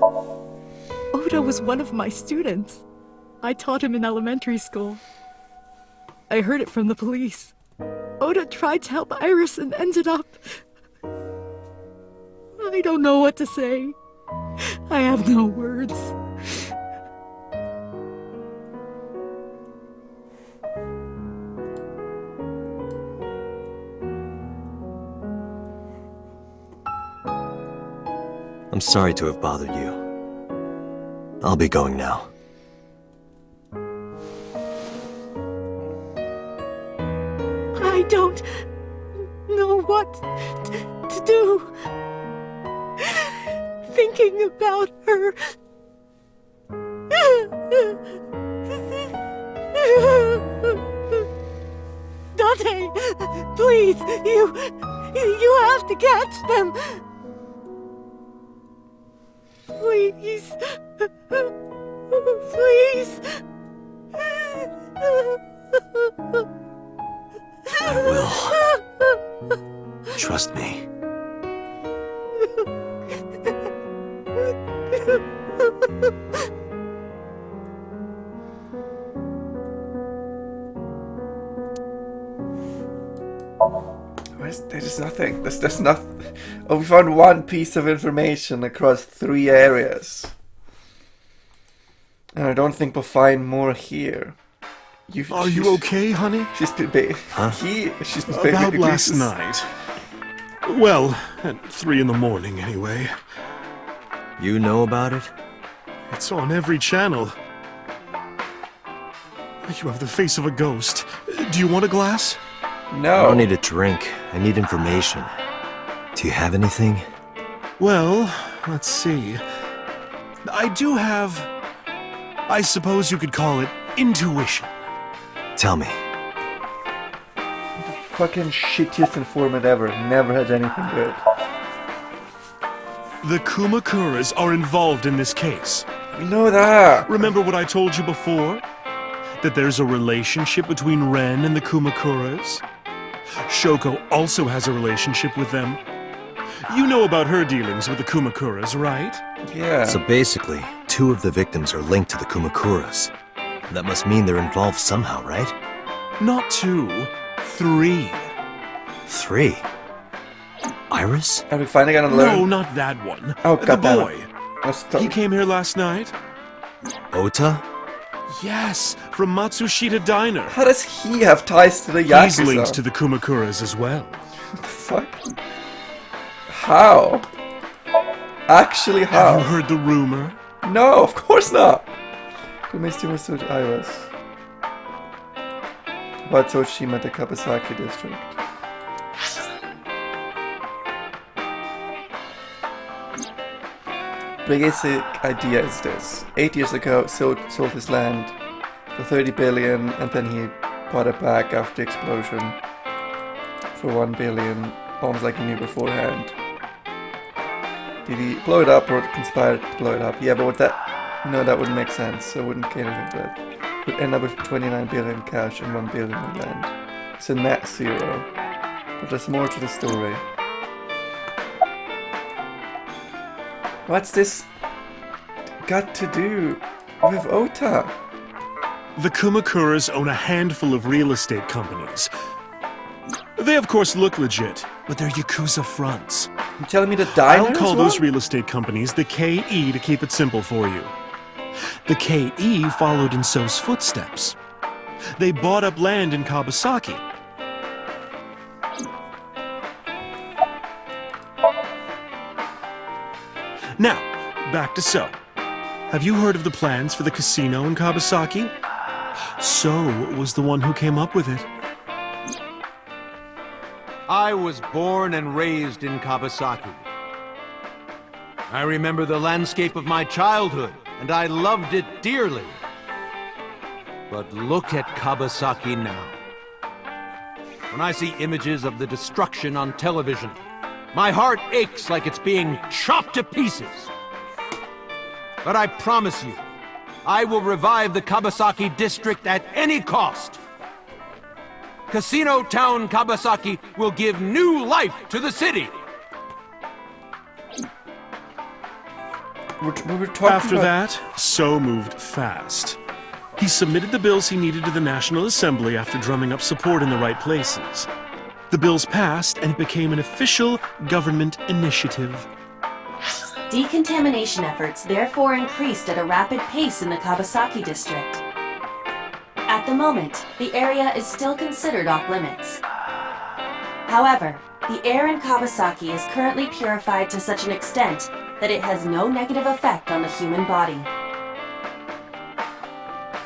Oda was one of my students. I taught him in elementary school. I heard it from the police. Oda tried to help Iris and ended up... I don't know what to say. I have no words. I'm sorry to have bothered you. I'll be going now. I don't know what to do. Thinking about her. Dante, please, you have to catch them. Please. Please. I will. Trust me. There's nothing. There's nothing. Oh, we found one piece of information across 3 areas. And I don't think we'll find more here. Are you okay, honey? She's Huh? She's About last night. Well, at 3 in the morning, anyway. You know about it? It's on every channel. You have the face of a ghost. Do you want a glass? No. I don't need a drink. I need information. Do you have anything? Well, let's see. I do have... I suppose you could call it intuition. Tell me. Fucking shittiest informant ever. Never had anything good. The Kumakuras are involved in this case. We know that. Remember what I told you before? That there's a relationship between Ren and the Kumakuras? Shoko also has a relationship with them. You know about her dealings with the Kumakuras, right? Yeah. So basically, 2 of the victims are linked to the Kumakuras. That must mean they're involved somehow, right? Not 2, 3. 3? Iris? Are we finally gonna No, learn? not that one. Oh, The goddammit. boy. He came here last night? Ota? Yes, from Matsushita Diner. How does he have ties to the Yakuza? He's linked to the Kumakuras as well. What the fuck? How? Actually, how? Have you heard the rumor? No, of course not. Mr. Iris. About Tsushima, the Kabasaki district. Basic idea is this. 8 years ago, sold his land for 30 billion, and then he bought it back after the explosion for 1 billion, almost like he knew beforehand. Did he blow it up or conspire to blow it up? Yeah, but with that... No, that wouldn't make sense, so it wouldn't get anything good. Would end up with 29 billion cash and 1 billion in land. It's a net 0. But there's more to the story. What's this got to do with Ota? The Kumakuras own a handful of real estate companies. They of course look legit, but they're Yakuza fronts. You telling me the diner I'll call as those well? real estate companies the KE to keep it simple for you. The KE followed in So's footsteps. They bought up land in Kabasaki. Now, back to So. Have you heard of the plans for the casino in Kabasaki? So was the one who came up with it. I was born and raised in Kabasaki. I remember the landscape of my childhood, and I loved it dearly. But look at Kabasaki now. When I see images of the destruction on television, my heart aches like it's being chopped to pieces. But I promise you, I will revive the Kabasaki district at any cost. Casino Town Kabasaki will give new life to the city. We were talking After about... that, So moved fast. He submitted the bills he needed to the National Assembly after drumming up support in the right places. The bills passed, and it became an official government initiative. Decontamination efforts therefore increased at a rapid pace in the Kawasaki district. At the moment, the area is still considered off-limits. However, the air in Kawasaki is currently purified to such an extent that it has no negative effect on the human body.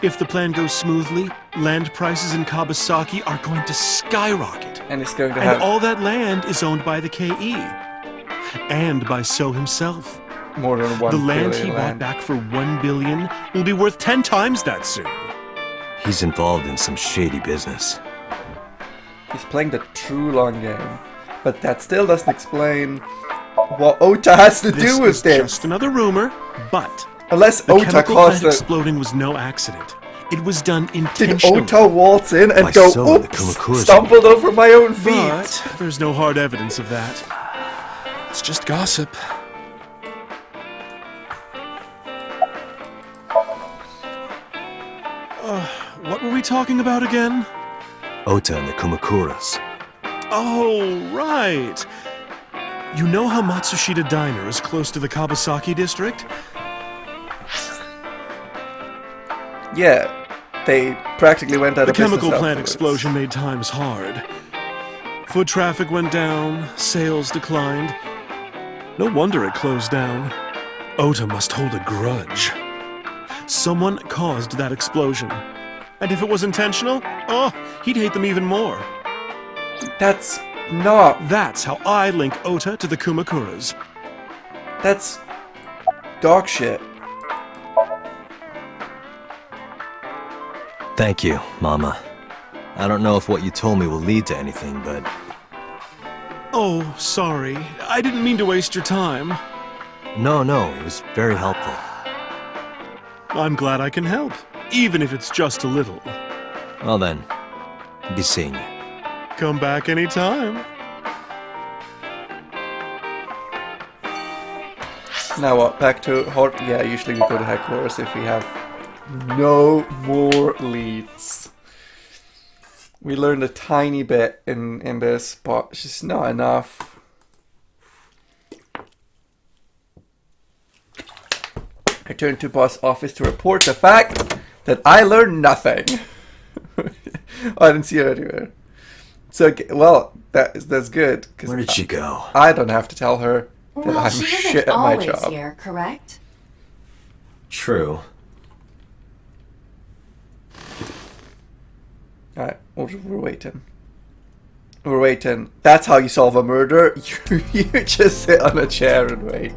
If the plan goes smoothly, land prices in Kawasaki are going to skyrocket. And it's going to And have all that land is owned by the KE. And by So himself. more than 1 The land billion he bought land. back for 1 billion will be worth 10 times that soon. He's involved in some shady business. He's playing the true long game. But that still doesn't explain what Ota has to This do with is this. just another rumor, but Unless the Ota chemical caused plant it. exploding was no accident. It was done Did intentionally. Ota waltz in and By go, So and the oops, Kumakuras stumbled over my own feet? But there's no hard evidence of that. It's just gossip. What were we talking about again? Ota and the Kumakuras. Oh, right. You know how Matsushita Diner is close to the Kawasaki district? Yeah, they practically went out The of business chemical plant afterwards. explosion made times hard. Foot traffic went down, sales declined. No wonder it closed down. Ota must hold a grudge. Someone caused that explosion. And if it was intentional, oh, he'd hate them even more. That's not. That's how I link Ota to the Kumakuras. That's dog shit. Thank you, Mama. I don't know if what you told me will lead to anything, but Oh, sorry. I didn't mean to waste your time. no, it was very helpful. I'm glad I can help, even if it's just a little. Well then, be seeing you. Come back anytime. Now what? Back to hard. Yeah, usually we go to headquarters if we have no more leads. We learned a tiny bit in this, but it's just not enough. I turned to boss office to report the fact that I learned nothing. I didn't see her anywhere. So, well, that's good. 'Cause Where did she go? I don't have to tell her that Well, I'm she shit isn't at my always job. here, correct? True. Alright, we're waiting. We're waiting. That's how you solve a murder. You just sit on a chair and wait.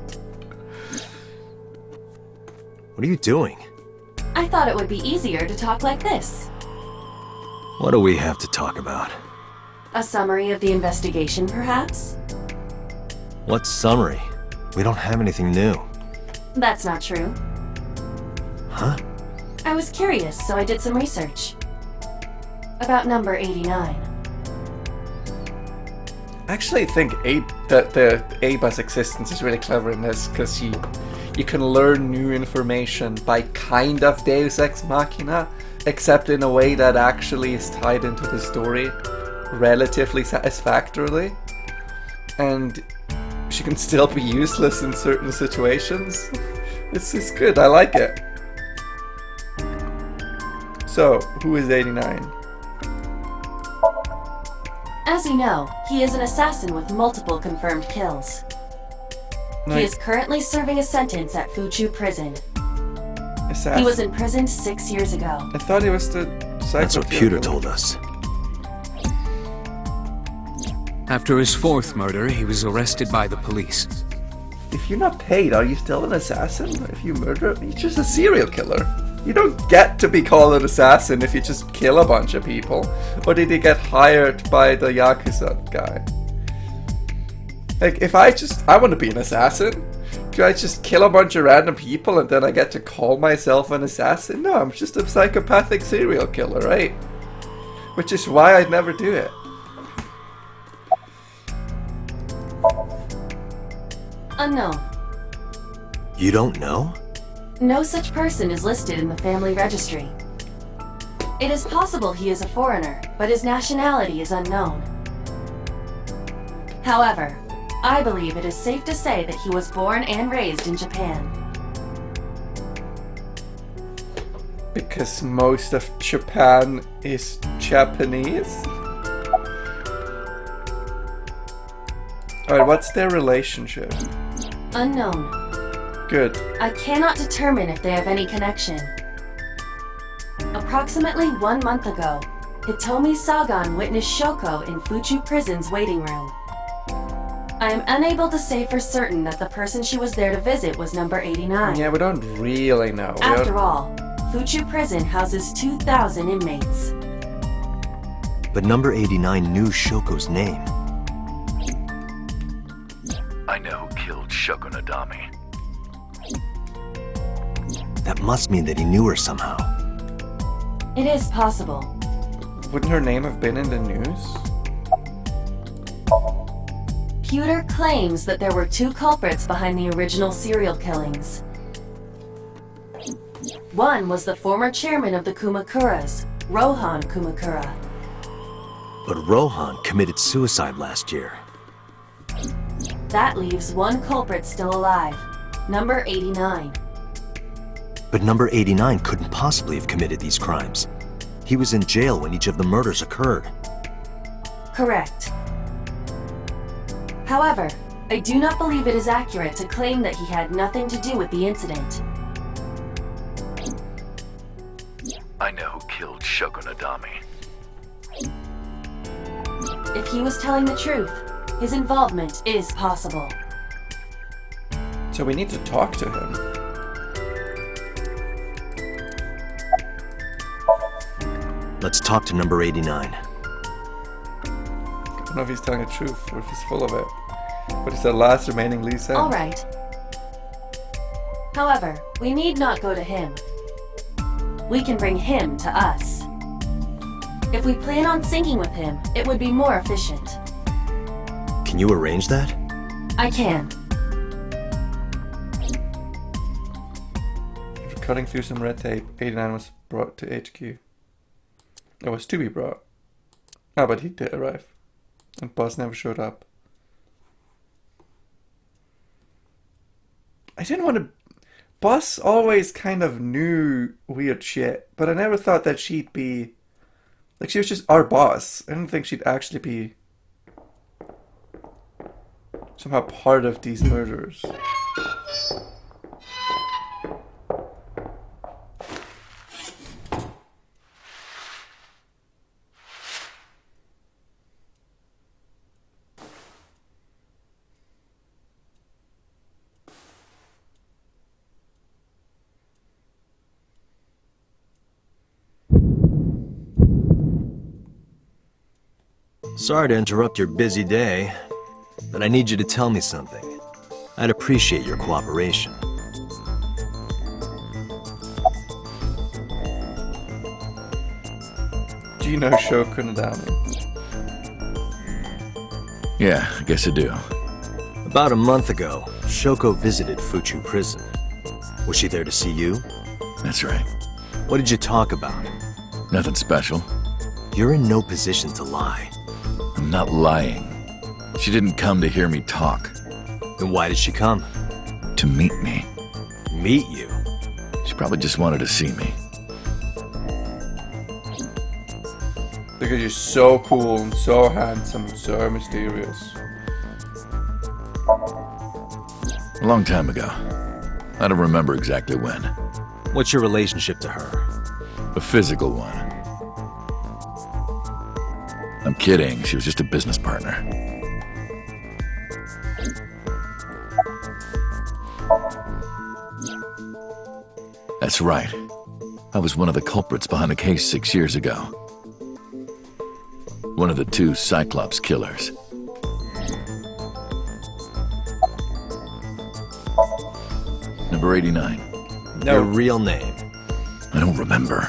What are you doing? I thought it would be easier to talk like this. What do we have to talk about? A summary of the investigation, perhaps? What summary? We don't have anything new. That's not true. Huh? I was curious, so I did some research. About number 89. I actually think that the Aba's existence is really clever in this, because you can learn new information by kind of Deus Ex Machina, except in a way that actually is tied into the story relatively satisfactorily. And she can still be useless in certain situations. It's good, I like it. So, who is 89? As you know, he is an assassin with multiple confirmed kills. No, He is currently serving a sentence at Fuchu Prison. assassin. He was imprisoned 6 years ago. I thought he was the That's what Pewter told us. After his fourth murder, he was arrested by the police. If you're not paid, are you still an assassin? If you murder, you're just a serial killer. You don't get to be called an assassin if you just kill a bunch of people. Or did he get hired by the Yakuza guy? Like, if I want to be an assassin. Do I just kill a bunch of random people and then I get to call myself an assassin? No, I'm just a psychopathic serial killer, right? Which is why I'd never do it. Unknown. You don't know? No such person is listed in the family registry. It is possible he is a foreigner, but his nationality is unknown. However, I believe it is safe to say that he was born and raised in Japan. Because most of Japan is Japanese? Alright, what's their relationship? Unknown. Good. I cannot determine if they have any connection. Approximately 1 month ago, Hitomi Sagan witnessed Shoko in Fuchu Prison's waiting room. I am unable to say for certain that the person she was there to visit was number 89. Yeah, we don't really know. After all, Fuchu Prison houses 2,000 inmates. But number 89 knew Shoko's name. I know who killed Shoko Nadami. That must mean that he knew her somehow. It is possible. Wouldn't her name have been in the news? Pewter claims that there were 2 culprits behind the original serial killings. One was the former chairman of the Kumakuras, Rohan Kumakura. But Rohan committed suicide last year. That leaves 1 culprit still alive, number 89. But number 89 couldn't possibly have committed these crimes. He was in jail when each of the murders occurred. Correct. However, I do not believe it is accurate to claim that he had nothing to do with the incident. I know who killed Shoko Nadami. If he was telling the truth, his involvement is possible. So we need to talk to him. Let's talk to number 89. I don't know if he's telling the truth or if he's full of it. But he's the last remaining loose end. Alright. However, we need not go to him. We can bring him to us. If we plan on syncing with him, it would be more efficient. Can you arrange that? I can. After cutting through some red tape, 89 was brought to HQ. It was to be brought. Ah, but he did arrive. And Boss never showed up. I didn't want to... Boss always kind of knew weird shit, but I never thought that she'd be... Like, she was just our boss. I didn't think she'd actually be... somehow part of these murders. Sorry to interrupt your busy day, but I need you to tell me something. I'd appreciate your cooperation. Do you know Shoko Nadami? Yeah, I guess I do. About a month ago, Shoko visited Fuchu Prison. Was she there to see you? That's right. What did you talk about? Nothing special. You're in no position to lie. I'm not lying. She didn't come to hear me talk. Then why did she come? To meet me. Meet you? She probably just wanted to see me. Because you're so cool and so handsome and so mysterious. A long time ago. I don't remember exactly when. What's your relationship to her? A physical one. I'm kidding. She was just a business partner. That's right. I was one of the culprits behind the case 6 years ago. One of the 2 cyclops killers. Number 89. Your real name? I don't remember.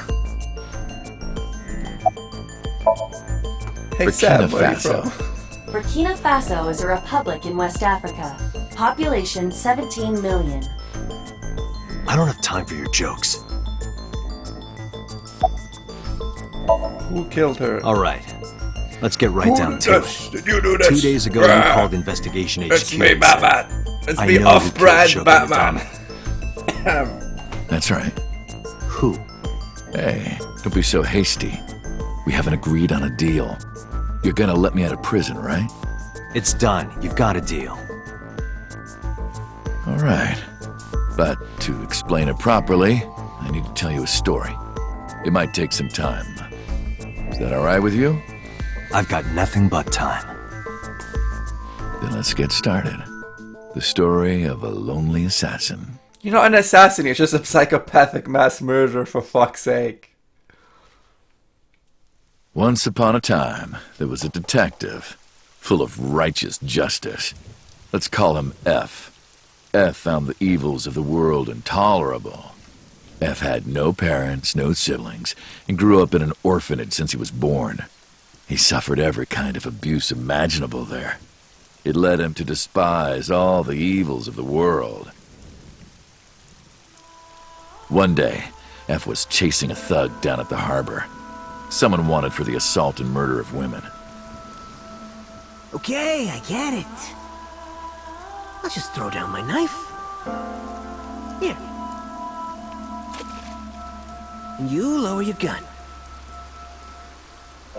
Hey Burkina Sam, where are you Faso. from? Burkina Faso is a republic in West Africa. Population 17 million. I don't have time for your jokes. Who killed her? Alright, let's get right down to it. Did you do this? 2 days ago, you called Investigation HQ. It's me, and said, Batman. It's I me, know who off-brand killed Shoko Batman. That's right. Who? Hey, don't be so hasty. We haven't agreed on a deal. You're gonna let me out of prison, right? It's done. You've got a deal. All right. But to explain it properly, I need to tell you a story. It might take some time. Is that all right with you? I've got nothing but time. Then let's get started. The story of a lonely assassin. You're not an assassin, you're just a psychopathic mass murderer, for fuck's sake. Once upon a time, there was a detective, full of righteous justice. Let's call him F. F found the evils of the world intolerable. F had no parents, no siblings, and grew up in an orphanage since he was born. He suffered every kind of abuse imaginable there. It led him to despise all the evils of the world. One day, F was chasing a thug down at the harbor. Someone wanted for the assault and murder of women. Okay, I get it. I'll just throw down my knife. Here. And you lower your gun.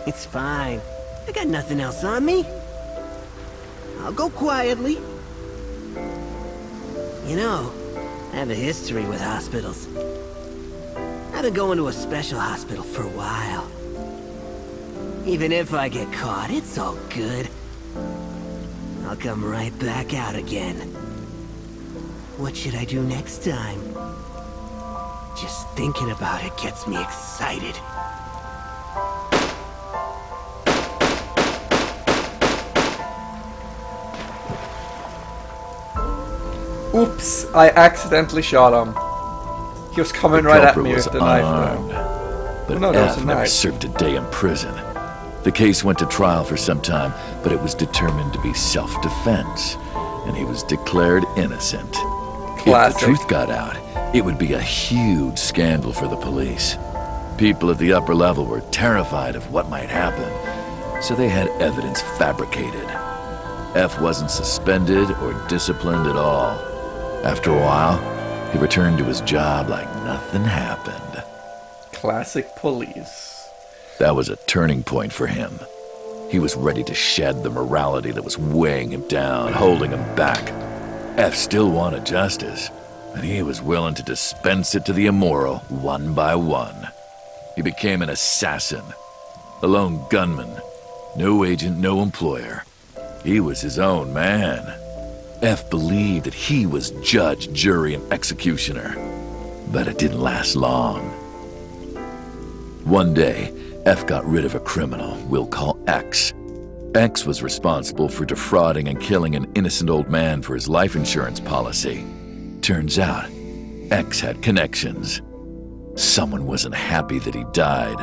It's fine. I got nothing else on me. I'll go quietly. You know, I have a history with hospitals. I've been going to a special hospital for a while. Even if I get caught, it's all good. I'll come right back out again. What should I do next time? Just thinking about it gets me excited. Oops, I accidentally shot him. He was coming right at me was with the knife unarmed, now. but No, that was F a never knife. served a day in prison. The case went to trial for some time, but it was determined to be self-defense, and he was declared innocent. If Classic. the truth got out, it would be a huge scandal for the police. People at the upper level were terrified of what might happen, so they had evidence fabricated. F wasn't suspended or disciplined at all. After a while, he returned to his job like nothing happened. Classic police. That was a turning point for him. He was ready to shed the morality that was weighing him down, holding him back. F still wanted justice, and he was willing to dispense it to the immoral one by one. He became an assassin, a lone gunman, no agent, no employer. He was his own man. F believed that he was judge, jury, and executioner. But it didn't last long. One day, F got rid of a criminal we'll call X. X was responsible for defrauding and killing an innocent old man for his life insurance policy. Turns out, X had connections. Someone wasn't happy that he died.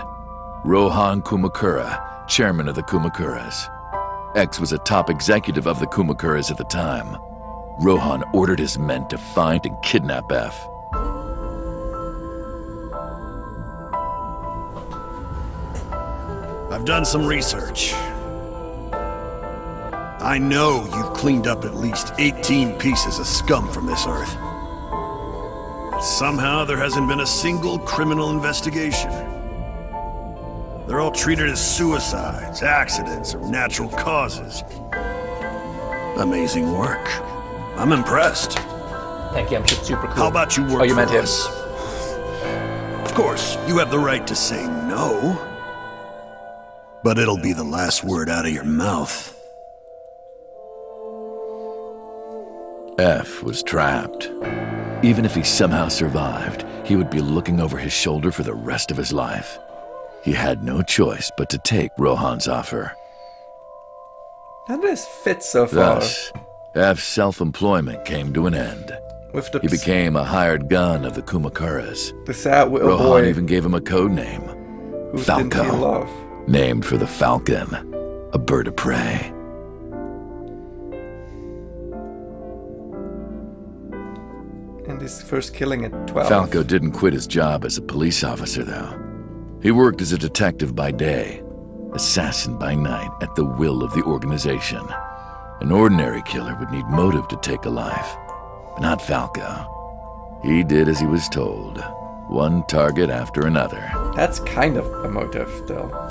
Rohan Kumakura, chairman of the Kumakuras. X was a top executive of the Kumakuras at the time. Rohan ordered his men to find and kidnap F. I've done some research. I know you've cleaned up at least 18 pieces of scum from this earth. But somehow there hasn't been a single criminal investigation. They're all treated as suicides, accidents, or natural causes. Amazing work. I'm impressed. Thank you, I'm just super cool. How about you work Oh, you for meant him. us? Of course, you have the right to say no. But it'll be the last word out of your mouth. F was trapped. Even if he somehow survived, he would be looking over his shoulder for the rest of his life. He had no choice but to take Rohan's offer. How does this fit so far? Thus, F's self-employment came to an end. With the He became a hired gun of the Kumakuras. the sad little Rohan boy even gave him a code name, who didn't feel Falco, love. named for the falcon, a bird of prey. And his first killing at 12. Falco didn't quit his job as a police officer, though. He worked as a detective by day, assassin by night, at the will of the organization. An ordinary killer would need motive to take a life, but not Falco. He did as he was told, one target after another. That's kind of a motive, though.